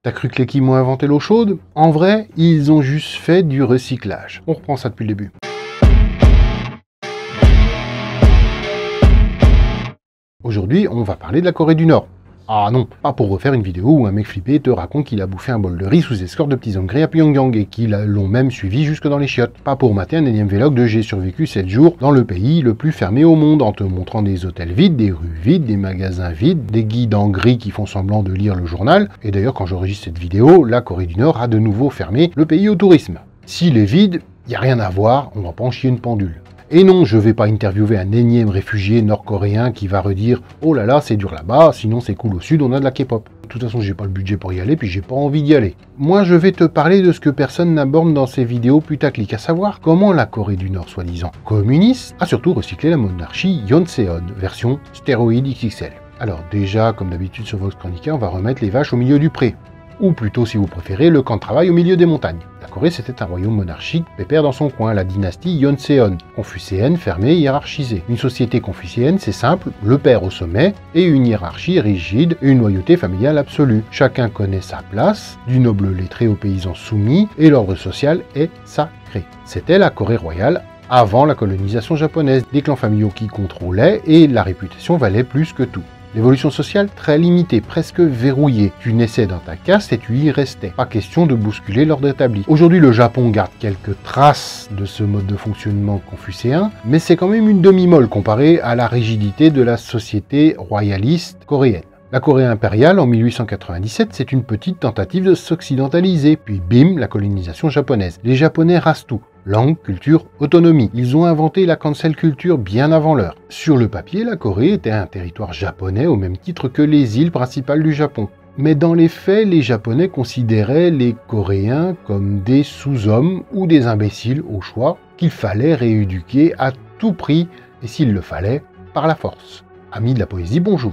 T'as cru que les Kim ont inventé l'eau chaude? En vrai, ils ont juste fait du recyclage. On reprend ça depuis le début. Aujourd'hui, on va parler de la Corée du Nord. Ah non, pas pour refaire une vidéo où un mec flippé te raconte qu'il a bouffé un bol de riz sous escorte de petits hommes gris à Pyongyang et qu'ils l'ont même suivi jusque dans les chiottes. Pas pour mater un énième vlog de j'ai survécu 7 jours dans le pays le plus fermé au monde en te montrant des hôtels vides, des rues vides, des magasins vides, des guides en gris qui font semblant de lire le journal. Et d'ailleurs, quand j'enregistre cette vidéo, la Corée du Nord a de nouveau fermé le pays au tourisme. S'il est vide, y a rien à voir, on va pas en chier une pendule. Et non, je vais pas interviewer un énième réfugié nord-coréen qui va redire « Oh là là, c'est dur là-bas, sinon c'est cool au sud, on a de la K-pop ». De toute façon, j'ai pas le budget pour y aller, puis j'ai pas envie d'y aller. Moi, je vais te parler de ce que personne n'aborde dans ces vidéos putaclic, à savoir comment la Corée du Nord, soi-disant communiste, a surtout recyclé la monarchie Yeonseon, version stéroïde XXL. Alors déjà, comme d'habitude sur Vox Chronica, on va remettre les vaches au milieu du pré. Ou plutôt, si vous préférez, le camp de travail au milieu des montagnes. La Corée, c'était un royaume monarchique pépère dans son coin, la dynastie Yeonseon, confucéenne, fermée, hiérarchisée. Une société confucéenne, c'est simple, le père au sommet, et une hiérarchie rigide, et une loyauté familiale absolue. Chacun connaît sa place, du noble lettré aux paysans soumis, et l'ordre social est sacré. C'était la Corée royale avant la colonisation japonaise, des clans familiaux qui contrôlaient, et la réputation valait plus que tout. L'évolution sociale très limitée, presque verrouillée. Tu naissais dans ta caste et tu y restais. Pas question de bousculer l'ordre établi. Aujourd'hui, le Japon garde quelques traces de ce mode de fonctionnement confucéen, mais c'est quand même une demi-molle comparée à la rigidité de la société royaliste coréenne. La Corée impériale, en 1897, c'est une petite tentative de s'occidentaliser, puis bim, la colonisation japonaise. Les Japonais rasent tout. Langue, culture, autonomie. Ils ont inventé la cancel culture bien avant l'heure. Sur le papier, la Corée était un territoire japonais au même titre que les îles principales du Japon. Mais dans les faits, les Japonais considéraient les Coréens comme des sous-hommes ou des imbéciles au choix qu'il fallait rééduquer à tout prix, et s'il le fallait, par la force. Amis de la poésie, bonjour.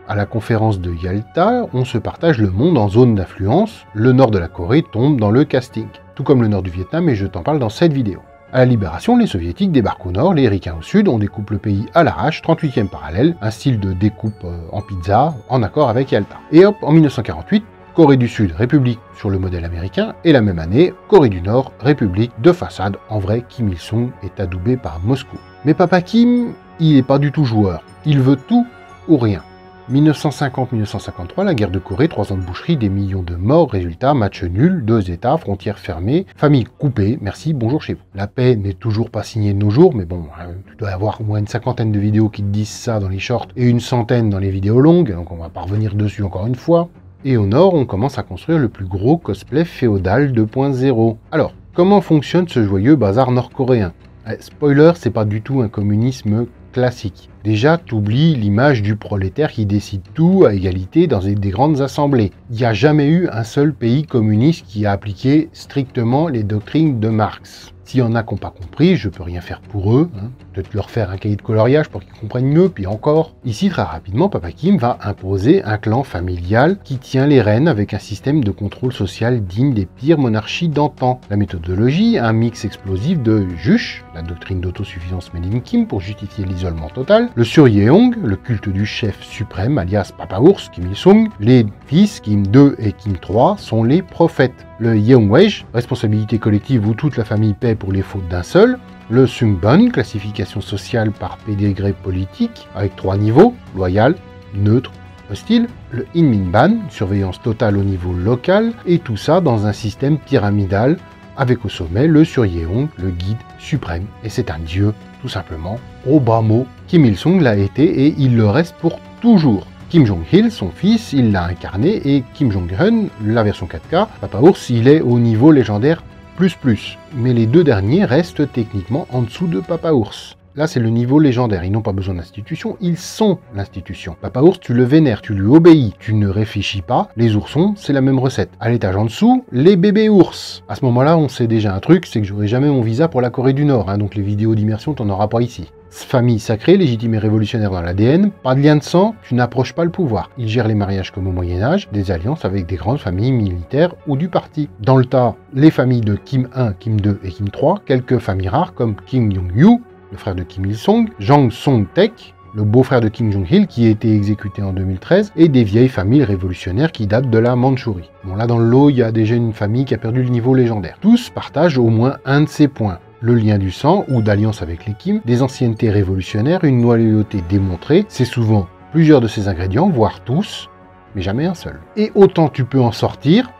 À la conférence de Yalta, on se partage le monde en zones d'influence. Le nord de la Corée tombe dans le casting, tout comme le nord du Vietnam, et je t'en parle dans cette vidéo. À la libération, les soviétiques débarquent au nord, les ricains au sud, on découpe le pays à l'arrache, 38e parallèle, un style de découpe en pizza, en accord avec Yalta. Et hop, en 1948, Corée du Sud, république sur le modèle américain, et la même année, Corée du Nord, république de façade. En vrai, Kim Il-sung est adoubé par Moscou. Mais Papa Kim, il n'est pas du tout joueur. Il veut tout ou rien. 1950-1953, la guerre de Corée, 3 ans de boucherie, des millions de morts, résultat, match nul, 2 États, frontières fermées, famille coupée, merci, bonjour chez vous. La paix n'est toujours pas signée de nos jours, mais bon, tu dois avoir au moins une 50aine de vidéos qui te disent ça dans les shorts, et une centaine dans les vidéos longues, donc on va pas revenir dessus encore une fois. Et au nord, on commence à construire le plus gros cosplay féodal 2.0. Alors, comment fonctionne ce joyeux bazar nord-coréen? Spoiler, c'est pas du tout un communisme classique. Déjà, t'oublies l'image du prolétaire qui décide tout à égalité dans des grandes assemblées. Il n'y a jamais eu un seul pays communiste qui a appliqué strictement les doctrines de Marx. S'il y en a qui n'ont pas compris, je peux rien faire pour eux, peut-être leur faire un cahier de coloriage pour qu'ils comprennent mieux, puis encore. Ici, très rapidement, Papa Kim va imposer un clan familial qui tient les rênes avec un système de contrôle social digne des pires monarchies d'antan. La méthodologie, un mix explosif de Juche, la doctrine d'autosuffisance made in Kim pour justifier l'isolement total, le Suryeong, le culte du chef suprême, alias Papa Ours, Kim Il-sung, les fils Kim II et Kim III sont les prophètes. Le Yeongwaej, responsabilité collective où toute la famille paie pour les fautes d'un seul. Le Sungbun, classification sociale par pédigré politique, avec 3 niveaux, loyal, neutre, hostile. Le Inminban, surveillance totale au niveau local, et tout ça dans un système pyramidal, avec au sommet le Suryeong, le guide suprême. Et c'est un dieu, tout simplement, au bas mot. Kim Il-sung l'a été et il le reste pour toujours. Kim Jong-il, son fils, il l'a incarné, et Kim Jong-un, la version 4K, Papa Ours, il est au niveau légendaire plus. Mais les deux derniers restent techniquement en dessous de Papa Ours. Là, c'est le niveau légendaire. Ils n'ont pas besoin d'institution, ils sont l'institution. Papa Ours, tu le vénères, tu lui obéis, tu ne réfléchis pas. Les oursons, c'est la même recette. À l'étage en dessous, les bébés ours. À ce moment-là, on sait déjà un truc, c'est que j'aurai jamais mon visa pour la Corée du Nord, donc les vidéos d'immersion, t'en auras pas ici. Famille sacrée, légitime et révolutionnaire dans l'ADN, pas de lien de sang, tu n'approches pas le pouvoir. Il gère les mariages comme au Moyen-Âge, des alliances avec des grandes familles militaires ou du parti. Dans le tas, les familles de Kim I, Kim II et Kim III, quelques familles rares comme Kim Jong-yu, le frère de Kim Il-sung, Jang Song-taek, le beau-frère de Kim Jong-il qui a été exécuté en 2013, et des vieilles familles révolutionnaires qui datent de la Mandchourie. Bon là dans le lot, il y a déjà une famille qui a perdu le niveau légendaire. Tous partagent au moins un de ces points. Le lien du sang ou d'alliance avec les Kim, des anciennetés révolutionnaires, une loyauté démontrée, c'est souvent plusieurs de ces ingrédients, voire tous, mais jamais un seul. Et autant tu peux en sortir,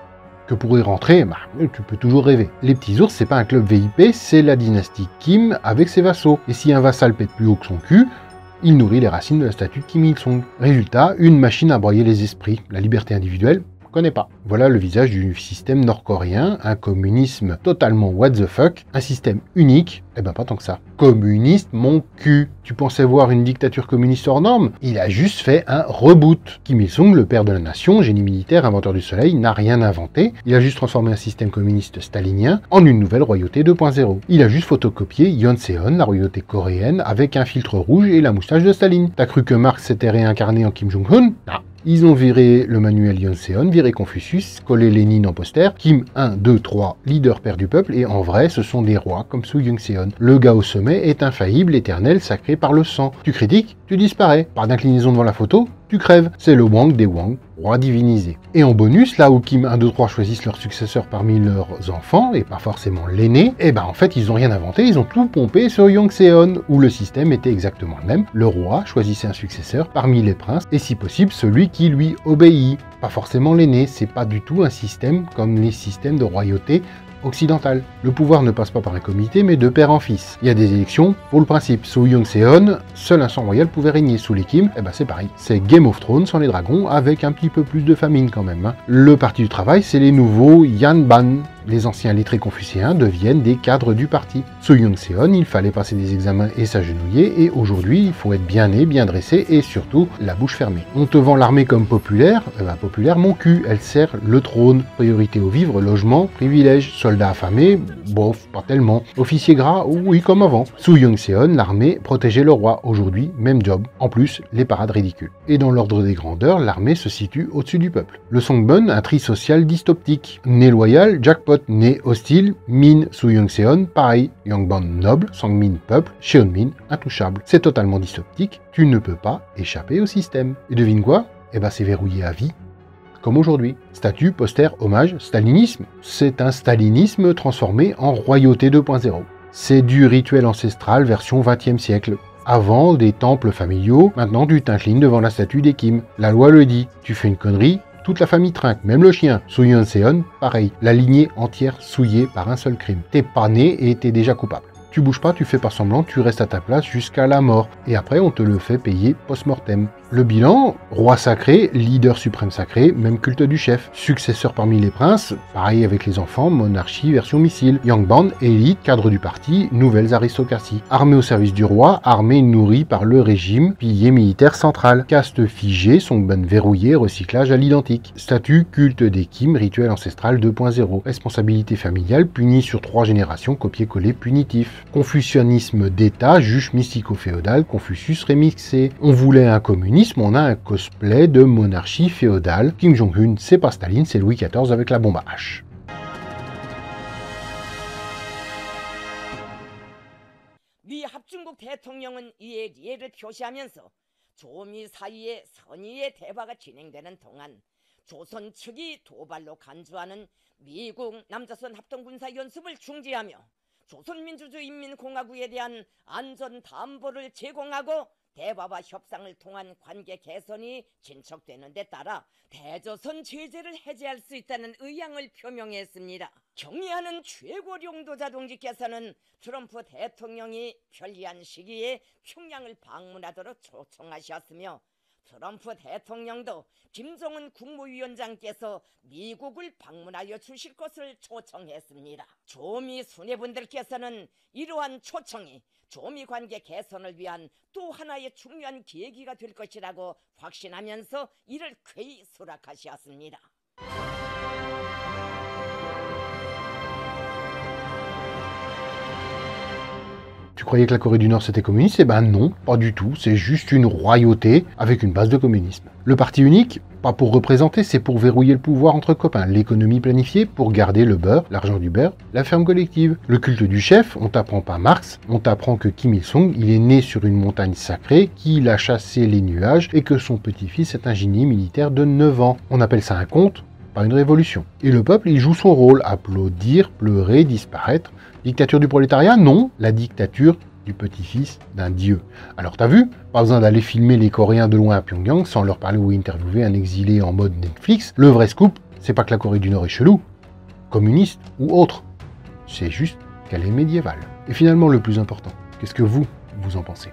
que pour y rentrer, tu peux toujours rêver. Les Petits Ours, c'est pas un club VIP, c'est la dynastie Kim avec ses vassaux. Et si un vassal pète plus haut que son cul, il nourrit les racines de la statue de Kim Il-sung. Résultat, une machine à broyer les esprits. La liberté individuelle, connais pas. Voilà le visage du système nord-coréen, un communisme totalement what the fuck, un système unique, eh ben pas tant que ça. Communiste mon cul. Tu pensais voir une dictature communiste hors norme? Il a juste fait un reboot. Kim Il-sung, le père de la nation, génie militaire, inventeur du soleil, n'a rien inventé. Il a juste transformé un système communiste stalinien en une nouvelle royauté 2.0. Il a juste photocopié Yeonseon, la royauté coréenne, avec un filtre rouge et la moustache de Staline. T'as cru que Marx s'était réincarné en Kim Jong-un? Non. Ils ont viré le manuel Yeonseon, viré Confucius, collé Lénine en poster, Kim 1, 2, 3, leader père du peuple, et en vrai, ce sont des rois comme Su Yong-seon. Le gars au sommet est infaillible, éternel, sacré par le sang. Tu critiques, tu disparais. Par d'inclinaison devant la photo, tu crèves. C'est le Wang des Wang, roi divinisé. Et en bonus, là où Kim 1, 2, 3 choisissent leur successeur parmi leurs enfants, et pas forcément l'aîné, eh ben en fait, ils ont rien inventé, ils ont tout pompé sur Yongseon, où le système était exactement le même. Le roi choisissait un successeur parmi les princes, et si possible, celui qui lui obéit. Pas forcément l'aîné, c'est pas du tout un système comme les systèmes de royauté occidentale. Le pouvoir ne passe pas par un comité, mais de père en fils. Il y a des élections pour le principe. Sous Yong-seon, seul un sang royal pouvait régner. Sous les Kim, eh ben c'est pareil. C'est Game of Thrones sans les dragons, avec un petit peu plus de famine quand même. Le parti du travail, c'est les nouveaux Yanban. Les anciens lettrés confucéens deviennent des cadres du parti. Sous Yong-seon, il fallait passer des examens et s'agenouiller, et aujourd'hui, il faut être bien né, bien dressé, et surtout, la bouche fermée. On te vend l'armée comme populaire, populaire mon cul, elle sert le trône. Priorité au vivre, logement, privilège. Soldats affamés, bof, pas tellement. Officier gras, oui, comme avant. Sous Yong-seon, l'armée protégeait le roi. Aujourd'hui, même job. En plus, les parades ridicules. Et dans l'ordre des grandeurs, l'armée se situe au-dessus du peuple. Le Songbun, un tri social dystoptique. Né loyal, jackpot. Né hostile, Min sous Yong-seon, pareil. Yongban noble, Sangmin peuple, Cheonmin intouchable. C'est totalement dystoptique, tu ne peux pas échapper au système. Et devine quoi? Eh ben c'est verrouillé à vie. Comme aujourd'hui. Statue, poster, hommage, stalinisme. C'est un stalinisme transformé en royauté 2.0. C'est du rituel ancestral version 20e siècle. Avant, des temples familiaux, maintenant tu t'inclines devant la statue des Kim. La loi le dit, tu fais une connerie, toute la famille trinque, même le chien. Sous Yeonseon, pareil, la lignée entière souillée par un seul crime. T'es pas né et t'es déjà coupable. Tu bouges pas, tu fais pas semblant, tu restes à ta place jusqu'à la mort. Et après, on te le fait payer post-mortem. Le bilan, roi sacré, leader suprême sacré, même culte du chef. Successeur parmi les princes, pareil avec les enfants, monarchie version missile. Yangban, élite, cadre du parti, nouvelles aristocraties. Armée au service du roi, armée nourrie par le régime, pilier militaire central. Caste figée, Songbun verrouillé, recyclage à l'identique. Statut, culte des Kim, rituel ancestral 2.0. Responsabilité familiale, punie sur 3 générations, copier-coller punitif. Confucianisme d'État, juge mystico-féodal, Confucius remixé. On voulait un communisme, on a un cosplay de monarchie féodale. Kim Jong-un, c'est pas Staline, c'est Louis XIV avec la bombe à H. 미 합중국 대통령은 이에 예를 표시하면서 조미 사이의 선의의 대화가 진행되는 동안 조선 측이 도발로 간주하는 미국 남조선 합동군사연습을 중지하며 조선민주주의인민공화국에 대한 안전 담보를 제공하고 대화와 협상을 통한 관계 개선이 진척되는 데 따라 대조선 제재를 해제할 수 있다는 의향을 표명했습니다. 경의하는 최고령도자 동지께서는 트럼프 대통령이 편리한 시기에 평양을 방문하도록 초청하셨으며 트럼프 대통령도 김정은 국무위원장께서 미국을 방문하여 주실 것을 초청했습니다. 조미 수뇌분들께서는 이러한 초청이 조미 관계 개선을 위한 또 하나의 중요한 계기가 될 것이라고 확신하면서 이를 쾌히 수락하셨습니다. Tu croyais que la Corée du Nord c'était communiste? Eh ben non, pas du tout, c'est juste une royauté avec une base de communisme. Le parti unique, pas pour représenter, c'est pour verrouiller le pouvoir entre copains. L'économie planifiée pour garder le beurre, l'argent du beurre, la ferme collective. Le culte du chef, on t'apprend pas Marx, on t'apprend que Kim Il-sung, il est né sur une montagne sacrée, qu'il a chassé les nuages et que son petit-fils est un génie militaire de 9 ans. On appelle ça un conte, pas une révolution. Et le peuple, il joue son rôle, applaudir, pleurer, disparaître. Dictature du prolétariat? Non, la dictature du petit-fils d'un dieu. Alors t'as vu? Pas besoin d'aller filmer les Coréens de loin à Pyongyang sans leur parler ou interviewer un exilé en mode Netflix. Le vrai scoop, c'est pas que la Corée du Nord est chelou, communiste ou autre. C'est juste qu'elle est médiévale. Et finalement, le plus important, qu'est-ce que vous en pensez?